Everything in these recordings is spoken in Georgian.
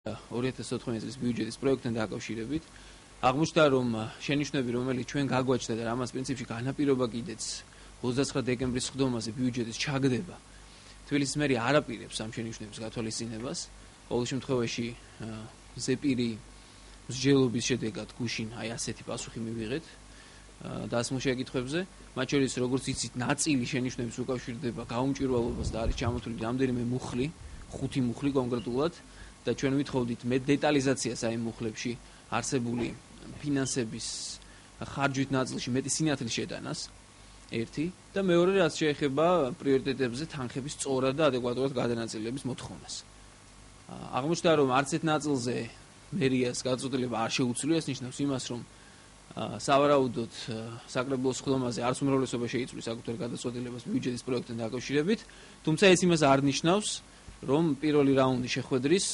2014 წლის ბიუჯეტის პროექტთან დაკავშირებით აღმოჩნდა, რომ შენიშვნები, რომელიც ჩვენ გაგვაჩნდა და რამაც პრინციპში განაპირობა კიდეც 29 დეკემბრის სხდომაზე ბიუჯეტის ჩაგდება, თბილისის მერი არ აპირებს ამ შენიშვნების გათვალისწინებას. ყოველ შემთხვევაში ზეპირი მსჯელობის შედეგად გუშინ აი ასეთი პასუხი მივიღეთ დასმულ შეკითხვებზე, მათ შორის როგორც იცით, ნაწილი შენიშვნების უკავშირდება გაუმჭვირვალობას და არის ჩამოთვლილი რამდენიმე მუხლი, 5 მუხლი კონკრეტულად და ჩვენ ვითხოვდით მეტ დეტალიზაციას აი მუხლებში არსებული ფინანსების ხარჯვით ნაწილში მეტი სინათლის შეტანას ერთი და მეორე რაც შეეხება პრიორიტეტებზე თანხების სწორად და ადეკვატურად გადანაწილების მოთხოვნას. აღმოჩნდა, რომ არც ერთ ნაწილზე მერიას გადაწყვეტილება არ შეუცვლია, ეს ნიშნავს იმას, რომ სავარაუდოდ საკრებულოს სხდომაზე არც უმრავლესობა შეიწვლის საკუთარ გადაწყვეტილებას ბიუჯეტის პროექტთან დაკავშირებით, თუმცა ეს იმას არ ნიშნავს, რომ პირველი რაუნდი შეხვედრის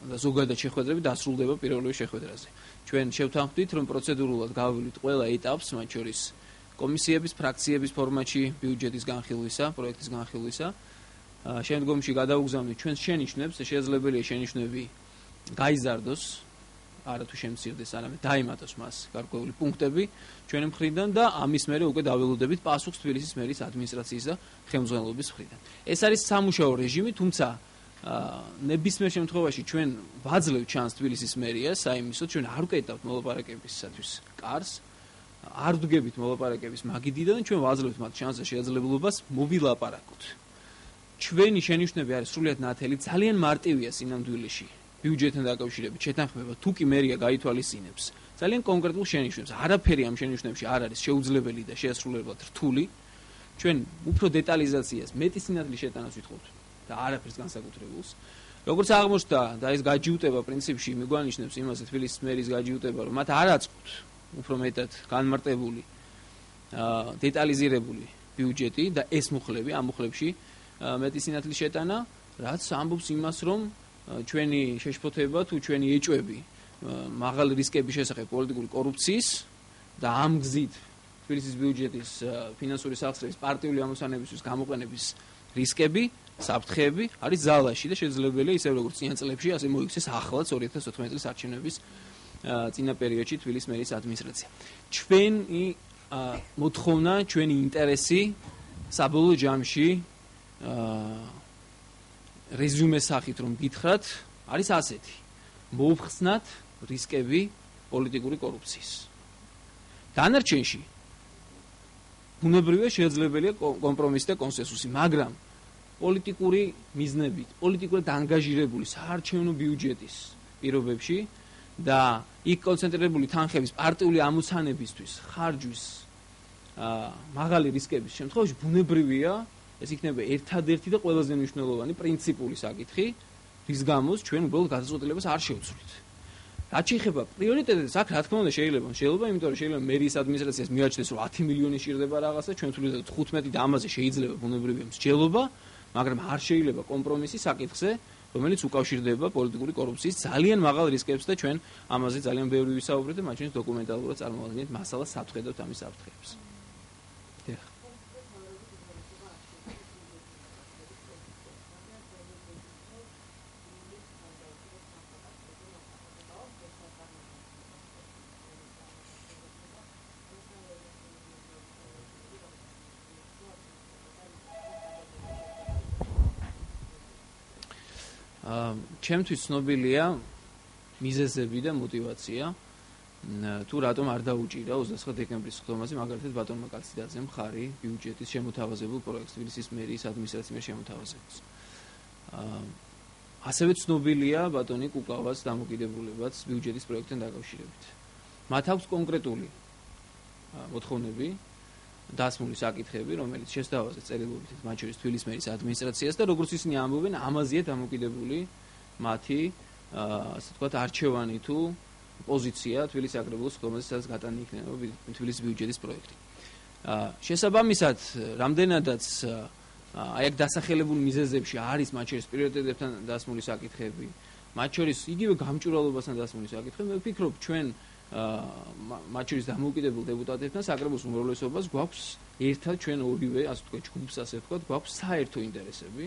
და ზოგადად შეხვედრები დასრულდება პირველივე შეხვედრაზე. ჩვენ შევთანხმდით, რომ პროცედურულად გავივლით ყველა ეტაპს, მათ შორის კომისიების, ფრაქციების ფორმატში ბიუჯეტის განხილვისა, პროექტის განხილვისა. შემდგომში გადავუგზავნით ჩვენს შენიშვნებს, შესაძლებელია შენიშვნები გაიზარდოს, არა თუ შემცირდეს, არამედ დაემატოს მას გარკვეული პუნქტები ჩვენი მხრიდან და ამის მერე უკვე დაველოდებით პასუხს თბილისის მერის ადმინისტრაციის და ხელმძღვანელობის მხრიდან. ეს არის სამუშაო რეჟიმი, თუმცა ნებისმიერ შემთხვევაში ჩვენ ვაძლევთ ჩანს თბილისის მერიას, საიმისოდ ჩვენ არ ვკეტავთ მოლაპარაკებისათვის კარს, არ ვდგებით მოლაპარაკების მაგიდიდან, ჩვენ ვაძლევთ მათ ჩანს და შესაძლებლობას მოვილაპარაკოთ. ჩვენი შენიშვნები არის სრულიად ნათელი, ძალიან მარტივია სინამდვილეში ბიუჯეტთან დაკავშირებით შეთანხმება, თუ კი მერია გაითვალისწინებს ძალიან კონკრეტულ შენიშვნებს. არაფერი ამ შენიშვნებში არ არის შეუძლებელი და შეასრულებლად რთული. ჩვენ უფრო დეტალიზაციას, მეტი სინათლის შეტანას ვითხოვთ და არაფერს განსაკუთრებულს. როგორც აღმოჩნდა და ეს გაჯიუტება პრინციპში მიგვანიშნებს იმაზე თბილისის მერის გაჯიუტება, რომ მათ არ აწყობთ უფრო მეტად განმარტებული დეტალიზირებული ბიუჯეტი და ეს მუხლები, ამ მუხლებში მეტი სინათლის შეტანა, რაც ამბობს იმას, რომ ჩვენი შეშფოთება თუ ჩვენი ეჭვები მაღალი რისკების შესახებ პოლიტიკური კორუფციის და ამ გზით თბილისის ბიუჯეტის ფინანსური სახსრების პარტიული ამოცანებისთვის გამოყენების რისკები, საფრთხეები არის ძალაში და შესაძლებელია ისე როგორც წინა წლებში, ასე მოიქცეს ახლაც 2014 წლის არჩევნების წინა პერიოდში თბილისის მერის ადმინისტრაცია. ჩვენი მოთხოვნა, ჩვენი ინტერესი საბოლოო ჯამში რეზიუმეს სახით რომ გითხრათ, არის ასეთი. მოუხსნათ რისკები პოლიტიკური კორუფციის. დანარჩენში ბუნებრივია შესაძლებელია კომპრომისი და კონსენსუსი, მაგრამ პოლიტიკური მიზნებით, პოლიტიკურად ანგაჟირებული საარჩევნო ბიუჯეტის პირობებში და იქ კონცენტრირებული თანხების პარტიული ამოცანებისთვის, ხარჯვის მაღალი რისკების შემთხვევაში ბუნებრივია ეს იქნება ერთადერთი და ყველაზე მნიშვნელოვანი პრინციპული საკითხი, რის გამოც ჩვენ უბრალოდ გადაწყვეტილებას არ შევცვლით. რაც შეეხება პრიორიტეტებს, აქ რა თქმა უნდა შეიძლება, იმიტომ რომ შეიძლება მერის ადმინისტრაციას მიაჩნდეს, რომ 10 მილიონი სჭირდება რაღაცა, ჩვენ ვთვლით 15 და ამაზე შეიძლება ბუნებრივია მსჯელობა, მაგრამ არ შეიძლება კომპრომისი საკითხზე, რომელიც უკავშირდება პოლიტიკური კორუფციის ძალიან მაღალ რისკებს და ჩვენ ამაზე ძალიან ბევრი ვისაუბრეთ და მათ შორის დოკუმენტალურად წარმოვადგინეთ მასალას, საფრთხედავთ ამის საფრთხეებს. ჩემთვის ცნობილია მიზეზები და мотиваცია თუ რატომ არ დაუჭირა 29 დეკემბრის სხდომაზე მაგალითად ბატონმა კაციდაძემ ხარი ბიუჯეტის შემოთავაზებულ პროექტს თბილისის მერის ადმინისტრაციის შემოთავაზებას. ასევე ცნობილია ბატონი კუკავას დამოკიდებულებაც ბიუჯეტის პროექტთან დაკავშირებით. მათ აქვს კონკრეტული მოთხოვნები, დასმული საკითხები, რომელიც შესთავაზეს წერილობით მათ შორის თბილისის მერის ადმინისტრაციას და როგორც ისინი ამბობენ, ამაზეა დამოკიდებული მათი ასე ვთქვათ არჩევანი თუ პოზიცია თბილისის საკრებულოს სხდომაზე, სადაც გატანი იქნება თბილისის ბიუჯეტის პროექტი. შესაბამისად, რამდენადაც აი აქ დასახელებული მიზეზებში არის მათ შორის პრიორიტეტებთან დასმული საკითხები, მათ შორის იგივე გამჭვირვალობასთან დასმული საკითხები, მე ვფიქრობ, ჩვენ მათ შორის დამოუკიდებელ დეპუტატებთან საკრებულოს უმრავლესობას გვაქვს ერთად ჩვენ ორივე, ასე ვთქვათ, ჯგუფს ასე ვთქვათ, გვაქვს საერთო ინტერესები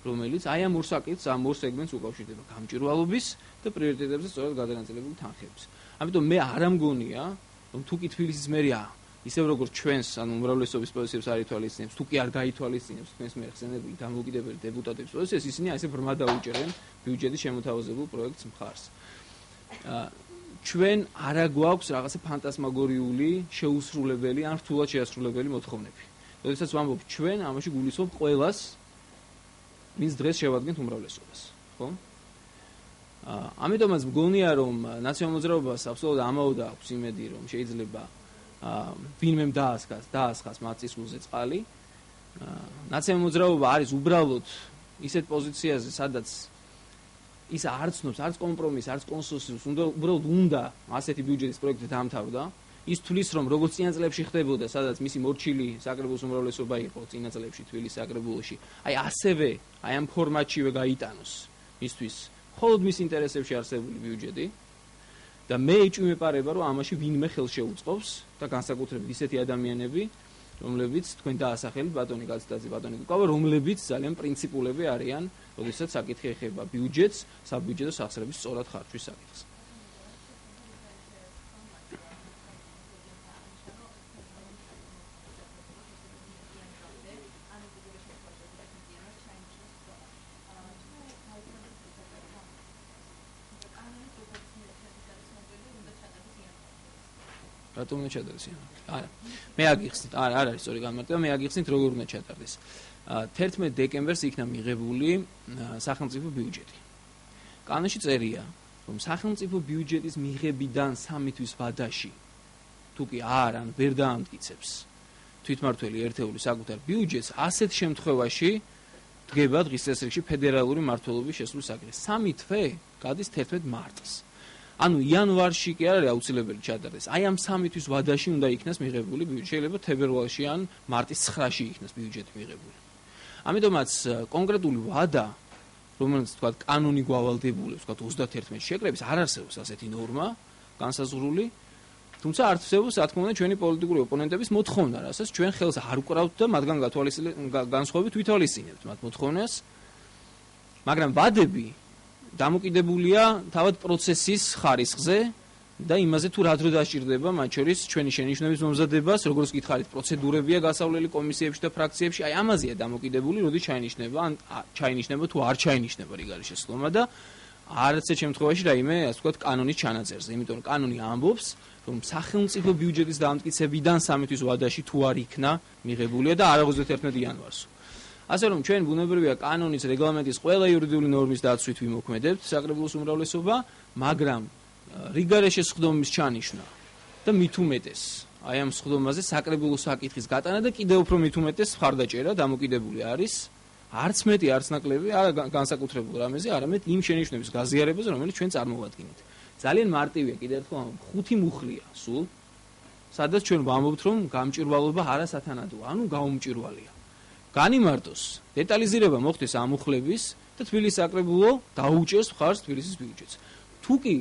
რომელიც აი ამ ორ საკითხს, ამ ორ სეგმენტს უკავშირდება გამჭვირვალობის და პრიორიტეტებზე სწორად გადანაწილებული თანხების. ამიტომ მე არ ამგონია, რომ თუ კი თბილისის მერია ისევ როგორც ჩვენს, ანუ უმრავლესობის პოზიციებს არ ითვალისწინებს, თუ კი არ გაითვალისწინებს თქვენს მიერ ხსენებული დამოუკიდებელი დეპუტატების პოზიციას, ისინი ასე ბრმა დაუჭერენ ბიუჯეტის შემოთავაზებულ პროექტს მხარს. ჩვენ არ გვაქვს რაღაცა ფანტასმაგორიული, შეუსრულებელი ან რთულად შეასრულებელი მოთხოვნები. როდესაც ვამბობ ჩვენ, ამაში გულისხმობ ყველას, ვინც დღეს შევადგენთ უმრავლესობას, ხო? ამიტომაც მგონია, რომ ნაციონალურ მოძრაობას აბსოლუტურად ამაოდ აქვს იმედი, რომ შეიძლება ვინმე დაასხას მათ წისულზე წყალი. ნაციონალური მოძრაობა არის უბრალოდ ისეთ პოზიციაზე, სადაც ის არ ცნობს, არც კომპრომისს, არც კონსენსუსს, უბრალოდ უნდა ასეთი ბიუჯეტის პროექტი დაამთავრდა. ის თulis რომ როგორც წინა წლებში ხდებოდა, სადაც მისი მორჩილი საკრებულოს უმრავლესობა იყო წინა წლებში თბილისის საკრებულოში, აი ასევე აი ამ ფორმატშივე გაიტანოს მისთვის მხოლოდ მის ინტერესებში არსებული ბიუჯეტი. და მე ეჭვმეპარება, რომ ამაში ვინმე ხელს შეუწყობს და განსაკუთრებით ისეთი ადამიანები, რომლებიც თქვენ დაასახელეთ ბატონი კაცდაძე, ბატონი კუკავა, რომლებიც ძალიან პრინციპულები არიან, როდესაც საკითხი ეხება ბიუჯეტს, საბიუჯეტო სახსრების სწორად ხარჯვის საკითხს. რატომ უნდა ჩატარდეს? არა. მე აგიხსნით, არ არის სწორი განმარტება, მე აგიხსნით როგორ უნდა ჩატარდეს. 11 დეკემბერს იქნა მიღებული სახელმწიფო ბიუჯეტი. კანონში წერია, რომ სახელმწიფო ბიუჯეტის მიღებიდან 3 თვის ვადაში, თუ კი ან ვერ დაამტკიცებს თვითმმართველი ერთეული საკუთარ ბიუჯეტს, ასეთ შემთხვევაში დგება დღის წესრიგში ფედერალური მმართველობის შესრულების საკითხი. 3 თვე გადის 11 მარტს. ანუ იანვარში კი არ არის აუცილებელი ჩატარდეს. აი ამ 3 თვის ვადაში უნდა იქნას მიღებული ბიუჯეტი. შეიძლება თებერვალში ან მარტის 9-ში იქნას ბიუჯეტი მიღებული. ამიტომაც კონკრეტული ვადა, რომელიც თქვა კანონი გვავალდებულებს, თქვა 31-ში შეკრების, არ არსებობს ასეთი ნორმა განსაზღვრული. თუმცა არ არსებობს, რა თქმა უნდა, ჩვენი პოლიტიკური ოპონენტების მოთხოვნა, რასაც ჩვენ ხელს არ უკრავთ და მათგან განსხვავებით ვითვალისწინებთ მათ მოთხოვნას. მაგრამ ვადები დამოკიდებულია თავად პროცესის ხარისხზე და იმაზე თუ რა დრო დასჭირდება მათ შორის ჩვენი შენიშვნების მომზადებას, როგორც გითხარით, პროცედურებია გასავლელი კომისიებში და ფრაქციებში, აი ამაზეა დამოკიდებული, როდის ჩაინიშნება, ან ჩაინიშნება თუ არ ჩაინიშნება რიგარის შესრულმა და არც ერთ შემთხვევაში რაიმე, ასე ვთქვათ, კანონის ჩანაწერზე, იმიტომ რომ კანონი ამბობს, რომ სახელმწიფო ბიუჯეტის დამტკიცებიდან 3 თვის ვადაში თუ არ იქნა მიღებულია და არა 31 იანვარს. ასე რომ ჩვენ ბუნებრივია კანონის რეგლამენტის ყველა იურიდიული ნორმის დაცვით ვიმოქმედებთ საკრებულოს უმრავლესობა, მაგრამ რიგარეშე სხდომის ჩანიშვნა და მით უმეტეს აი ამ სხდომაზე საკრებულოს საკითხის გატანა და კიდევ უფრო მით უმეტეს მხარდაჭერა დამოკიდებული არის არც მეტი არც ნაკლები არა განსაკუთრებულ რამეზე, არამედ იმ შენიშვნების გაზიარებაზე, რომელიც ჩვენ წარმოვადგინეთ. ძალიან მარტივია კიდევ ერთხელ 5 მუხლია სულ, სადაც ჩვენ ვამბობთ, რომ გამჭვირვალობა არასათანადოა, ანუ გაუმჭვირვალეა. განიმარტოს, დეტალიზირება მოხდეს ამ მუხლების და თბილისის საკრებულო დაუჭერს მხარს თბილისის ბიუჯეტს. თუ კი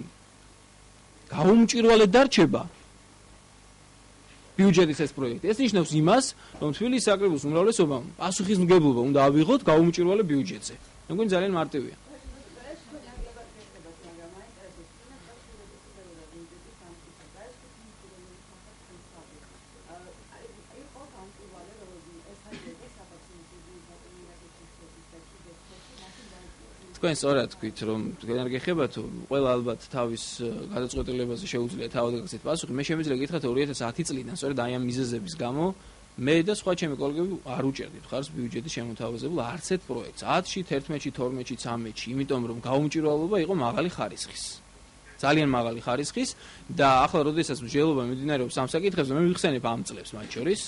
გაუმჭვირვალედ დარჩება ბიუჯეტის ეს პროექტი, ეს ნიშნავს იმას, რომ თბილისის საკრებულოს უმრავლესობამ პასუხისმგებლობა უნდა ავიღოთ გაუმჭვირვალე ბიუჯეტზე. მე მგონი ძალიან მარტივია. თქვენ სწორად თქვით, რომ თქვენ არ გეხებათ, ყველა ალბათ თავის გადაწყვეტილებაზე შეუძლია თავად გაგცეთ პასუხი. მე შემიძლია გითხრათ 2010 წლიდან, სწორედ აი ამ მიზეზების გამო, მე და სხვა ჩემი კოლეგები არ უჭერდით მხარს ბიუჯეტის შემოთავაზებულ არც ერთ პროექტს. 10-ში, 11-ში, 12-ში, 13-ში, იმიტომ რომ გაუმჭვირვალობა იყო მაღალი ხარისხის. ძალიან მაღალი ხარისხის და ახლა როდესაც მსჯელობა მიმდინარეობს ამ საკითხებზე, მე ვიხსენებ ამ წლებს მათ შორის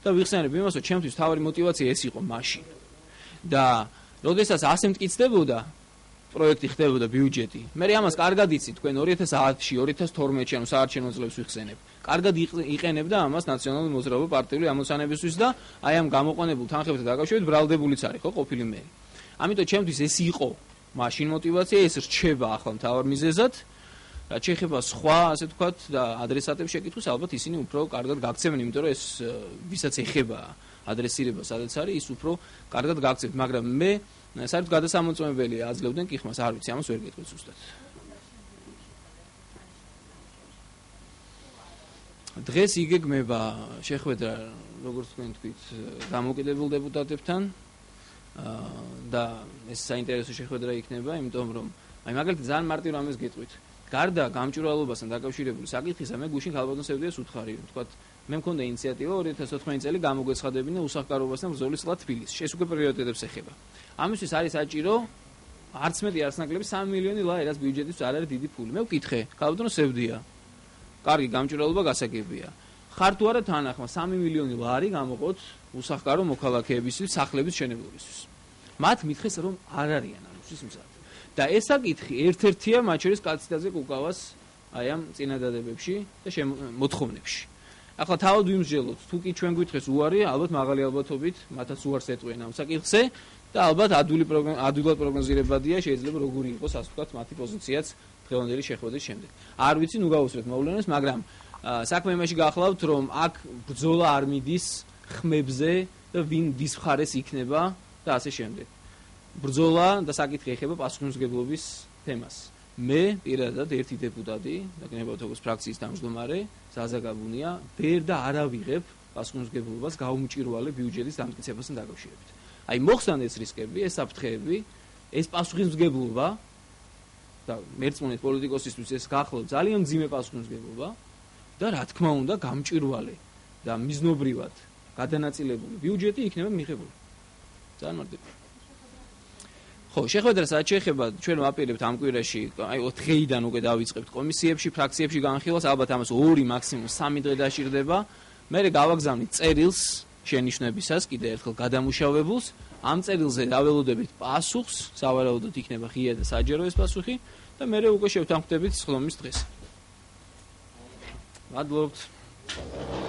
და ვიხსენებ იმას, რომ ჩემთვის თავი мотиваცია ეს იყო მაშინ. და როდესაც ასე მტკიცდებოდა პროექტი ხდებოდა ბიუჯეტი. მე ამას კარგად იცით, თქვენ 2010-ში, 2012-ში, ანუ საარჩევნო წლებს ვიხსენებ. კარგად იყენებდა ამას ნაციონალური მოძრაობა პარტიული ამოცანებისთვის და აი ამ გამოყენებულ თანხებთან დაკავშირებით ბრალდებულიც არის, ხო, ყოფილი მე. ამიტომ ჩემთვის ეს იყო მაშინ мотиваცია, ეს რჩება ახლა მთავარ მიზეზად. რაც შეეხება სხვა, ასე ვთქვათ, და ადრესატებს შეკითხვას, ალბათ ისინი უფრო კარგად გაქცევენ, იმიტომ რომ ეს ვისაც ეხება ადრესირება, სადაც არის, ის უფრო კარგად გაქცევთ, მაგრამ მე საერთოდ გადასამოწმებელი აძლევდნენ კიხმას, არ ვიცი, ამას ვერ გეტყვით ზუსტად. დღეს იგეგმება შეხვედრა, როგორც თქვენ თქვით, დამოუკიდებელ დეპუტატებთან და ეს საინტერესო შეხვედრა იქნება, იმიტომ რომ მაგალითად ძალიან მარტივ რამეს გეტყვით. გარდა გამჭვირვალობასთან დაკავშირებული საკითხისა, მე გუშინ ქალბატონ სევდიას უთხარი, ვთქვათ, მე მქონდა ინიციატივა 2014 წელი გამოგვეცხადებინა უსახკარობასთან ბრძოლის წლა თბილისში. ეს უკვე პრიორიტეტებს ეხება. ამისთვის არის საჭირო არც მეტი არც ნაკლები 3 მილიონი ლარი, რაც ბიუჯეტის არ არის დიდი ფული. მე ვკითხე, ქალბატონ სევდია, კარგი გამჭვირვალობა გასაგებია. ხარ თუ არა თანახმა 3 მილიონი ლარი გამოყოთ უსახკარო მოქალაქეებისთვის, სახლების მშენებლობისთვის. მათ მითხეს რომ არ არიან ამისთვის მზად. და ეს საკითხი ერთ-ერთია მათ შორის კაციტაზე კუკავას აი ამ წინადადებებში და მოთხოვნებში. ახლა თავად ვიმსჯელოთ, თუ კი ჩვენ გვითხრეს უარი, ალბათ მაღალი ალბათობით მათაც უარს ეტყვიან ამ საკითხზე და ალბათ ადვილად პროგნოზირებადია შეიძლება როგორი იყოს, ასე ვთქვათ, მათი პოზიციაც დღევანდელი შეხვედრის შემდეგ. არ ვიცი, ნუ გავუსწრეთ მოვლენას, მაგრამ საქმე იმაში გახლავთ, რომ აქ ბრძოლა არ მიდის ხმებზე და ვინ ვის მხარეს იქნება და ასე შემდეგ. ბრძოლა და საკითხი ეხება პასუხისმგებლობის თემას. მე პირადად ერთი დეპუტატი და გნებავთ როგორც ფრაქციის თავმჯდომარე ზაზა გაბუნია ვერ და არ ავიღებ პასუხისმგებლობას გაუმჭირვალე ბიუჯეტის დამტკიცებასთან დაკავშირებით. აი მოხსნა ეს რისკები, ეს საფრთხეები, ეს პასუხისმგებლობა და მერწმუნეთ პოლიტიკოსისთვის ეს გახლავთ ძალიან მძიმე პასუხისმგებლობა და რა თქმა უნდა გამჭვირვალე და მიზნობრივად გადანაწილებული ბიუჯეტი იქნება მიღებული. ძალიან მარტივი. ხო, შეხვედრასაც შეეხება ჩვენ ვაპირებთ ამ კვირაში, აი 4 დღეიდან უკვე დავიწყებთ კომისიებში, ფრაქციებში განხილვას, ალბათ ამას 2 მაქსიმუმ 3 დღე დაჭირდება. მე გავაგზავნით წერილს შენიშვნებისას, კიდე ერთხელ გადამუშავებულს, ამ წერილზე დაველოდებით პასუხს, სავარაუდოდ იქნება ღია და საჯარო ეს პასუხი და მე უკვე შევთანხმდებით სხდომის დღეს. მადლობთ.